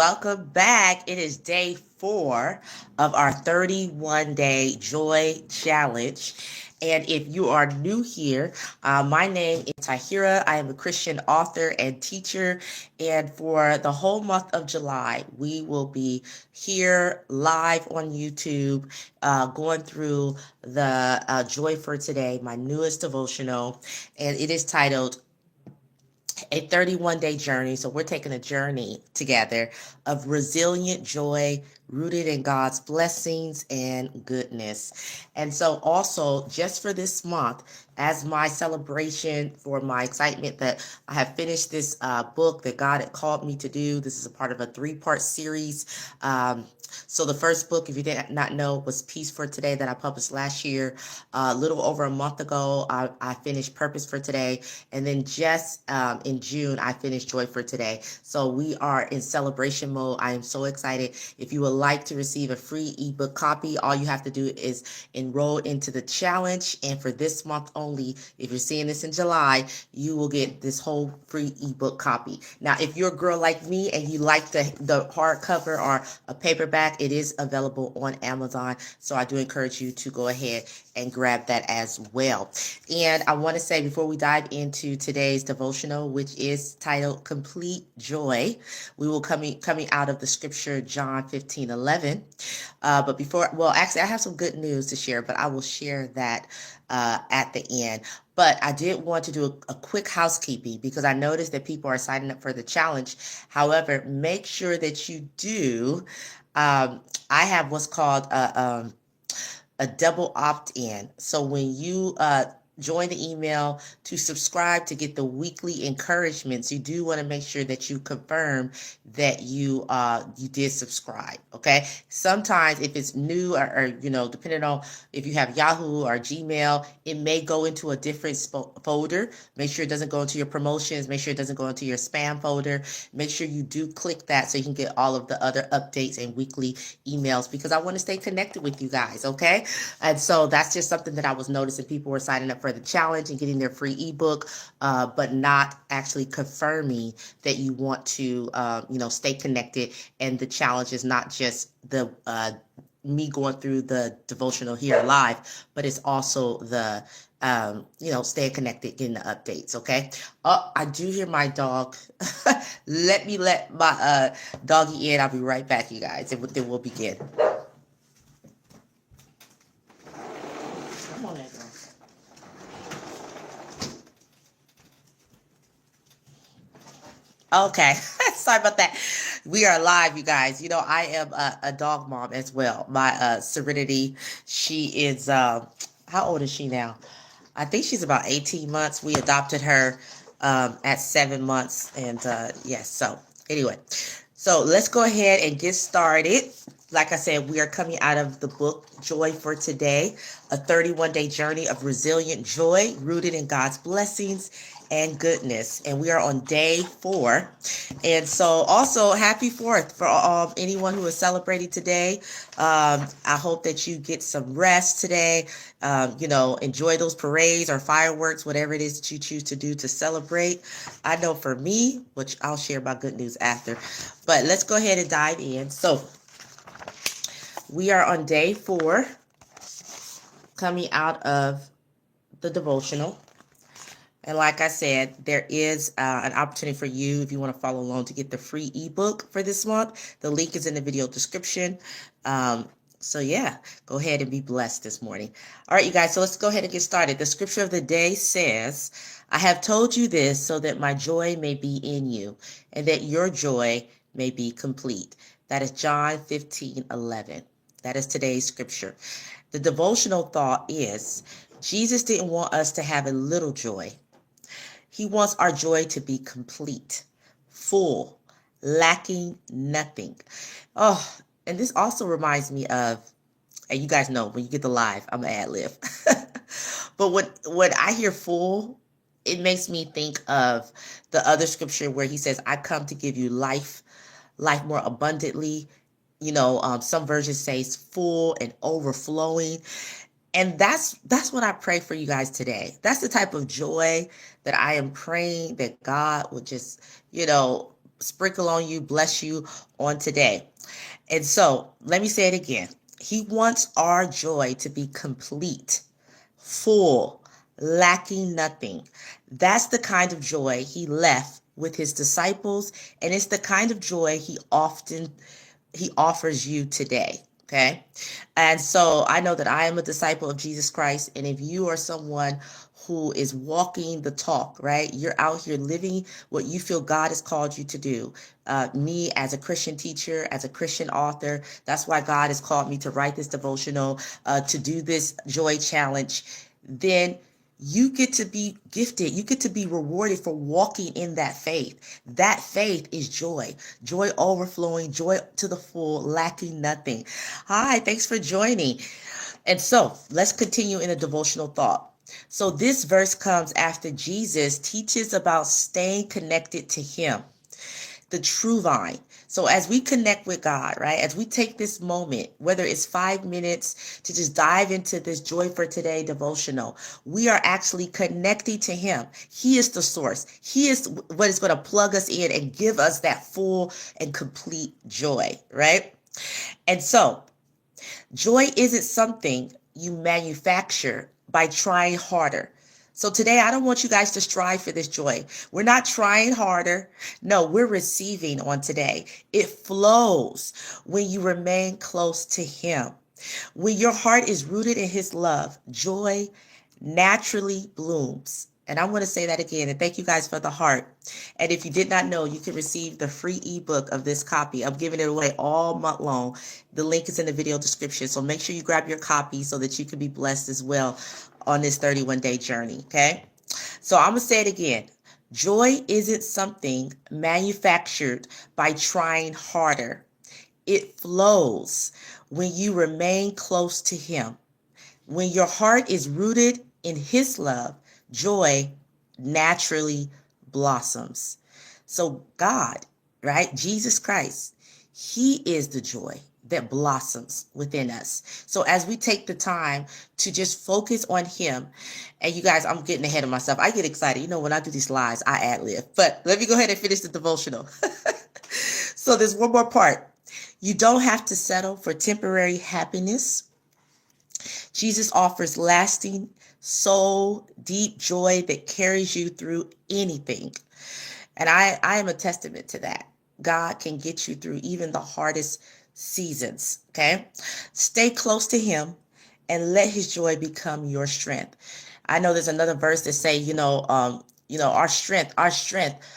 welcome back. It is day 4 of our 31-day joy challenge. And if you are new here, my name is Tahira. I am a Christian author and teacher. And for the whole month of July, we will be here live on YouTube, going through the Joy for Today, my newest devotional. And it is titled a 31-day journey. So we're taking a journey together of resilient joy rooted in God's blessings and goodness. And so also just for this month, as my celebration for my excitement that I have finished this book that God had called me to do. This is a part of a 3-part series. So the first book, if you did not know, was Peace for Today that I published last year. A little over a month ago, I finished Purpose for Today. And then just in June, I finished Joy for Today. So we are in celebration mode. I am so excited. If you would like to receive a free ebook copy, all you have to do is enroll into the challenge. And for this month only, if you're seeing this in July, you will get this whole free ebook copy. Now, if you're a girl like me and you like the hardcover or a paperback, it is available on Amazon. So I do encourage you to go ahead and grab that as well. And I want to say before we dive into today's devotional, which is titled Complete Joy, we will coming out of the scripture John 15:11. But before, well, actually, I have some good news to share, but I will share that at the end. But I did want to do a quick housekeeping because I noticed that people are signing up for the challenge. However, make sure that you do. I have what's called a double opt-in. So when you join the email to subscribe to get the weekly encouragements, you do want to make sure that you confirm that you did subscribe. Okay. Sometimes if it's new or depending on if you have Yahoo or Gmail, it may go into a different folder. Make sure it doesn't go into your promotions. Make sure it doesn't go into your spam folder. Make sure you do click that so you can get all of the other updates and weekly emails because I want to stay connected with you guys. Okay. And so that's just something that I was noticing. People were signing up for the challenge and getting their free ebook, but not actually confirming that you want to, stay connected. And the challenge is not just the me going through the devotional here live, but it's also the staying connected, getting the updates. Okay. Oh, I do hear my dog. Let me let my doggy in. I'll be right back, you guys. And then we'll begin. Come on in, girl. Okay. Sorry about that. We are live, you guys. I am a dog mom as well. My Serenity, she is, how old is she now? I think she's about 18 months. We adopted her at 7 months. And yes, so anyway. So let's go ahead and get started. Like I said, we are coming out of the book Joy for Today, a 31-day journey of resilient joy rooted in God's blessings and goodness. And we are on day 4. And so also happy 4th for anyone who is celebrating today. I hope that you get some rest today. Enjoy those parades or fireworks, whatever it is that you choose to do to celebrate. I know for me, which I'll share my good news after, but let's go ahead and dive in. So we are on day 4, coming out of the devotional. And like I said, there is an opportunity for you, if you want to follow along, to get the free ebook for this month. The link is in the video description. So yeah, go ahead and be blessed this morning. All right, you guys, so let's go ahead and get started. The scripture of the day says, I have told you this so that my joy may be in you and that your joy may be complete. That is John 15:11. That is today's scripture. The devotional thought is, Jesus didn't want us to have a little joy. He wants our joy to be complete, full, lacking nothing. Oh, and this also reminds me of, and you guys know when you get the live, I'm an ad lib. But when I hear full, it makes me think of the other scripture where he says, I come to give you life more abundantly. Some versions say it's full and overflowing. And that's what I pray for you guys today. That's the type of joy that I am praying that God would just, sprinkle on you, bless you on today. And so let me say it again. He wants our joy to be complete, full, lacking nothing. That's the kind of joy he left with his disciples, and it's the kind of joy he offers you today. Okay. And so I know that I am a disciple of Jesus Christ. And if you are someone who is walking the talk, right? You're out here living what you feel God has called you to do. Me as a Christian teacher, as a Christian author, that's why God has called me to write this devotional, to do this joy challenge. Then you get to be gifted. You get to be rewarded for walking in that faith. That faith is joy, joy overflowing, joy to the full, lacking nothing. Hi, thanks for joining. And so let's continue in a devotional thought. So this verse comes after Jesus teaches about staying connected to him, the true vine. So as we connect with God, right, as we take this moment, whether it's 5 minutes to just dive into this Joy for Today devotional, we are actually connecting to him. He is the source. He is what is going to plug us in and give us that full and complete joy, right? And so joy isn't something you manufacture by trying harder. So today, I don't want you guys to strive for this joy. We're not trying harder. No, we're receiving on today. It flows when you remain close to him. When your heart is rooted in his love, joy naturally blooms. And I'm going to say that again. And thank you guys for the heart. And if you did not know, you can receive the free ebook of this copy. I'm giving it away all month long. The link is in the video description. So make sure you grab your copy so that you can be blessed as well on this 31-day journey. Okay. So I'm going to say it again. Joy isn't something manufactured by trying harder. It flows when you remain close to him. When your heart is rooted in his love, joy naturally blossoms. So God, right? Jesus Christ, he is the joy that blossoms within us. So as we take the time to just focus on him, and you guys, I'm getting ahead of myself. I get excited. You know, when I do these lives, I ad lib. But let me go ahead and finish the devotional. So there's one more part. You don't have to settle for temporary happiness. Jesus offers lasting, soul deep joy that carries you through anything. And I am a testament to that. God can get you through even the hardest seasons. Okay. Stay close to him and let his joy become your strength. I know there's another verse that say,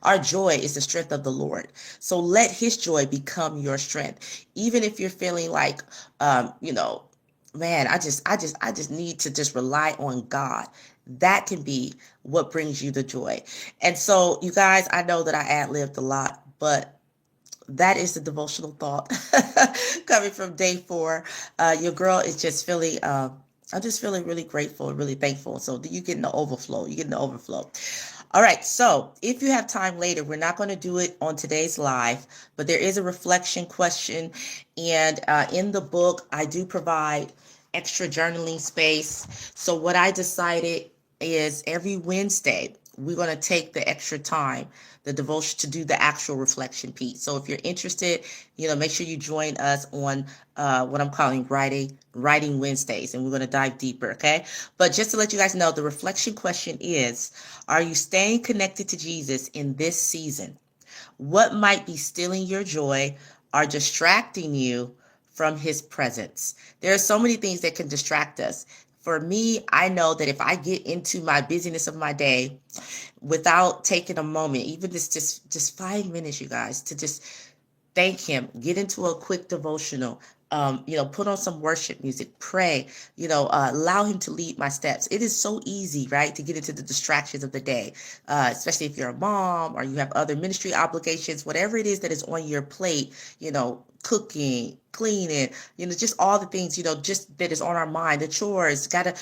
our joy is the strength of the Lord. So let his joy become your strength. Even if you're feeling like, man, I just need to just rely on God. That can be what brings you the joy. And so, you guys, I know that I ad-libbed a lot, but that is the devotional thought coming from day 4. Your girl is just feeling, I'm just feeling really grateful and really thankful. So you get in the overflow. You get in the overflow. All right. So if you have time later, we're not going to do it on today's live, but there is a reflection question. And in the book, I do provide extra journaling space. So what I decided is every Wednesday, we're going to take the extra time, the devotion, to do the actual reflection piece. So if you're interested, make sure you join us on what I'm calling Writing Wednesdays, and we're going to dive deeper, okay? But just to let you guys know, the reflection question is, are you staying connected to Jesus in this season? What might be stealing your joy or distracting you from his presence? There are so many things that can distract us. For me, I know that if I get into my busyness of my day without taking a moment, even just 5 minutes, you guys, to just thank him, get into a quick devotional, put on some worship music, pray, allow him to lead my steps. It is so easy, right, to get into the distractions of the day, especially if you're a mom or you have other ministry obligations, whatever it is that is on your plate, cooking, cleaning, just all the things, just that is on our mind, the chores, gotta,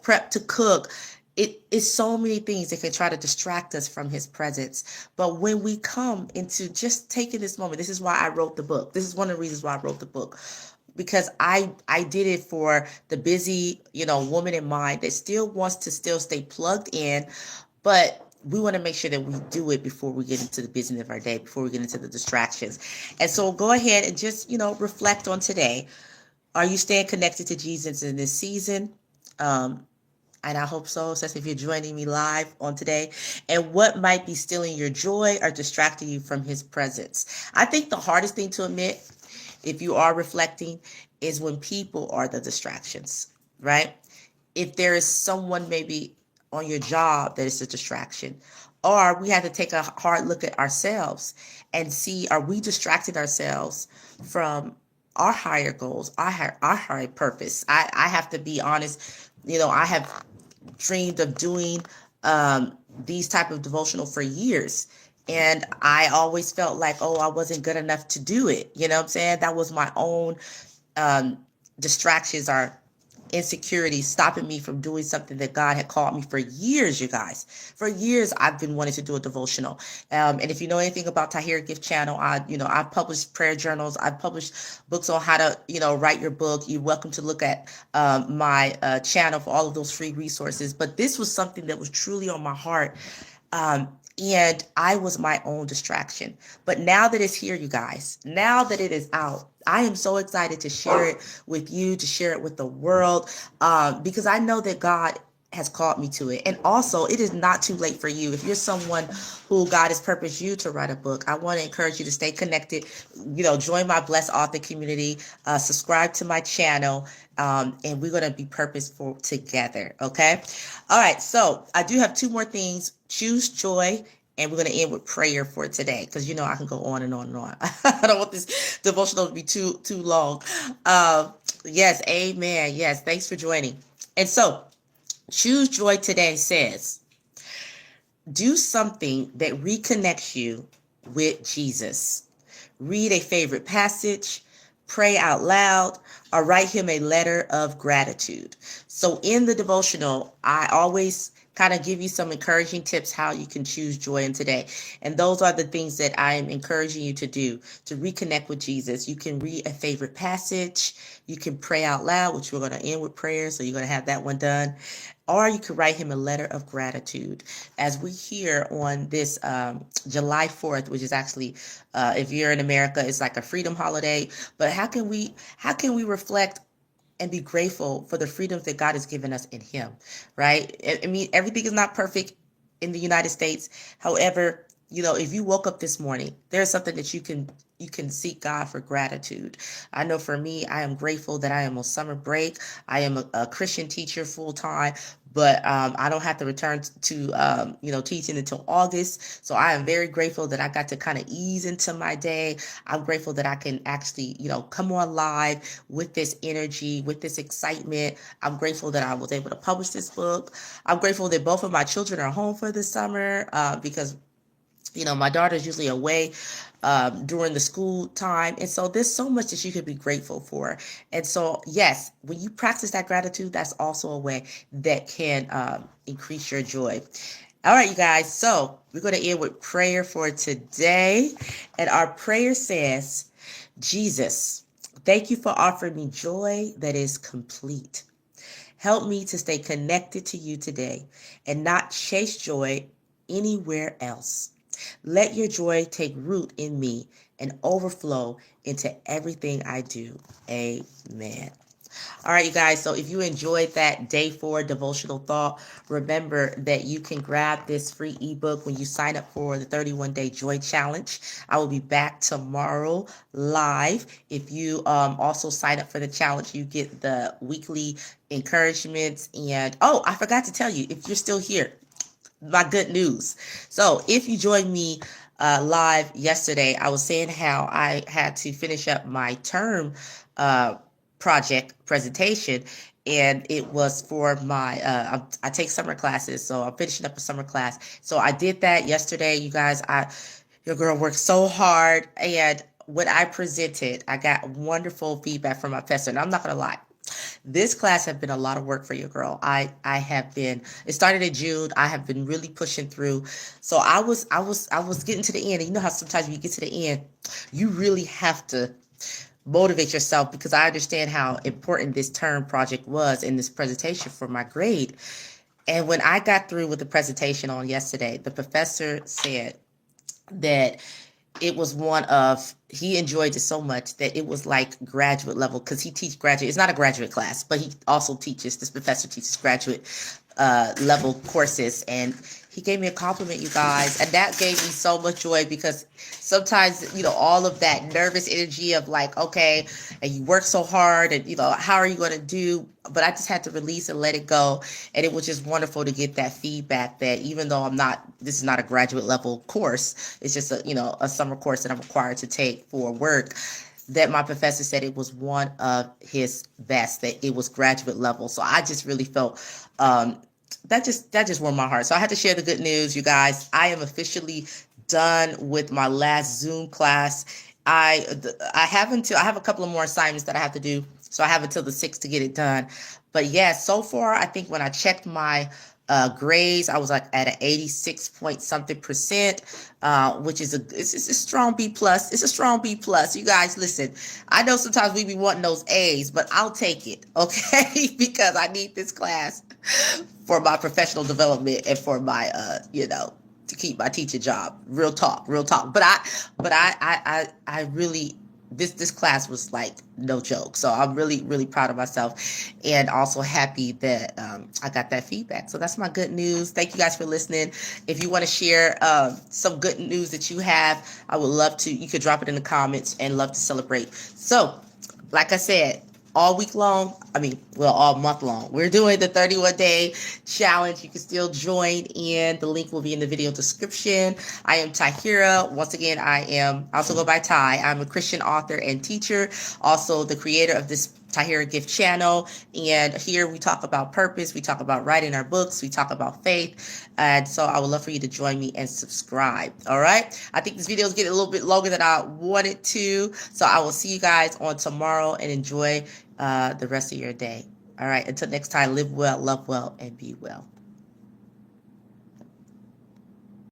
prep to cook. It is so many things that can try to distract us from his presence. But when we come into just taking this moment, this is why I wrote the book. This is one of the reasons why I wrote the book, because I did it for the busy, woman in mind that still wants to still stay plugged in, but we want to make sure that we do it before we get into the business of our day, before we get into the distractions. And so go ahead and just, reflect on today. Are you staying connected to Jesus in this season? Um, and I hope so, especially if you're joining me live on today. And what might be stealing your joy or distracting you from his presence? I think the hardest thing to admit, if you are reflecting, is when people are the distractions, right? If there is someone maybe on your job that is a distraction, or we have to take a hard look at ourselves and see, are we distracting ourselves from our higher goals, our higher purpose? I have to be honest. I have dreamed of doing these type of devotional for years, and I always felt like, oh, I wasn't good enough to do it. You know what I'm saying? That was my own um, distractions, are insecurity stopping me from doing something that God had called me for years, you guys. For years, I've been wanting to do a devotional. And if you know anything about Tahira Gift Channel, I've published prayer journals. I've published books on how to, write your book. You're welcome to look at my channel for all of those free resources. But this was something that was truly on my heart. And I was my own distraction. But now that it's here, you guys, now that it is out, I am so excited to share it with you, to share it with the world, because I know that God has called me to it. And also, it is not too late for you. If you're someone who God has purposed you to write a book, I want to encourage you to stay connected. Join my Blessed Author community, subscribe to my channel, and we're going to be purposeful together. Okay. All right. So I do have two more things. Choose joy. And we're going to end with prayer for today, because I can go on and on and on. I don't want this devotional to be too long. Yes, amen. Yes, thanks for joining. And so, choose joy today says, do something that reconnects you with Jesus. Read a favorite passage, pray out loud, or write him a letter of gratitude. So in the devotional, I always kind of give you some encouraging tips how you can choose joy in today. And those are the things that I am encouraging you to do to reconnect with Jesus. You can read a favorite passage. You can pray out loud, which we're going to end with prayer. So you're going to have that one done. Or you could write him a letter of gratitude. As we hear on this July 4th, which is actually, if you're in America, it's like a freedom holiday. But how can we reflect and be grateful for the freedoms that God has given us in him, right? I mean, everything is not perfect in the United States. However, if you woke up this morning, there's something that you can seek God for gratitude. I know for me, I am grateful that I am on summer break. I am a Christian teacher full time, but I don't have to return to teaching until August. So I am very grateful that I got to kind of ease into my day. I'm grateful that I can actually come on live with this energy, with this excitement. I'm grateful that I was able to publish this book. I'm grateful that both of my children are home for the summer, because my daughter's usually away during the school time. And so there's so much that you could be grateful for. And so, yes, when you practice that gratitude, that's also a way that can increase your joy. All right, you guys. So we're going to end with prayer for today. And our prayer says, Jesus, thank you for offering me joy that is complete. Help me to stay connected to you today and not chase joy anywhere else. Let your joy take root in me and overflow into everything I do. Amen. All right, you guys. So if you enjoyed that day 4 devotional thought, remember that you can grab this free ebook when you sign up for the 31-day joy challenge. I will be back tomorrow live. If you also sign up for the challenge, you get the weekly encouragements. And I forgot to tell you, if you're still here, my good news. So if you joined me live yesterday, I was saying how I had to finish up my term project presentation, and it was for my I take summer classes, so I'm finishing up a summer class. So I did that yesterday, you guys. Your girl worked so hard, and when I presented, I got wonderful feedback from my professor. And I'm not gonna lie, this class has been a lot of work for you, girl. It started in June. I have been really pushing through. So I was getting to the end. And you know how sometimes when you get to the end, you really have to motivate yourself, because I understand how important this term project was in this presentation for my grade. And when I got through with the presentation on yesterday, the professor said that it was he enjoyed it so much that it was like graduate level, because he teaches graduate. It's not a graduate class, but he also teaches, this professor teaches graduate level courses. And he gave me a compliment, you guys, and that gave me so much joy, because sometimes, all of that nervous energy of like, okay, and you work so hard, and how are you going to do? But I just had to release and let it go. And it was just wonderful to get that feedback that even though this is not a graduate level course, it's just a summer course that I'm required to take for work, that my professor said it was one of his best, that it was graduate level. So I just really felt, that just warmed my heart. So I had to share the good news, you guys. I am officially done with my last Zoom class. I have a couple of more assignments that I have to do, so I have until the 6th to get it done. But yeah, so far I think when I checked my grades, I was like at an 86 point something percent, which is it's a strong B plus. It's a strong B plus. You guys, listen. I know sometimes we be wanting those A's, but I'll take it, okay? Because I need this class for my professional development and for my to keep my teaching job. Real talk, real talk. But I really, this class was like no joke. So I'm really, really proud of myself, and also happy that I got that feedback. So that's my good news. Thank you guys for listening. If you want to share some good news that you have, I would love to. You could drop it in the comments, and love to celebrate. So, like I said, all week long, all month long, we're doing the 31-day challenge. You can still join in. The link will be in the video description. I am Tahira. Once again, I also go by Ty. I'm a Christian author and teacher, also the creator of this Tahira Gift channel. And here we talk about purpose. We talk about writing our books. We talk about faith. And so I would love for you to join me and subscribe. All right. I think this video is getting a little bit longer than I wanted to. So I will see you guys on tomorrow, and enjoy the rest of your day. All right. Until next time, live well, love well, and be well.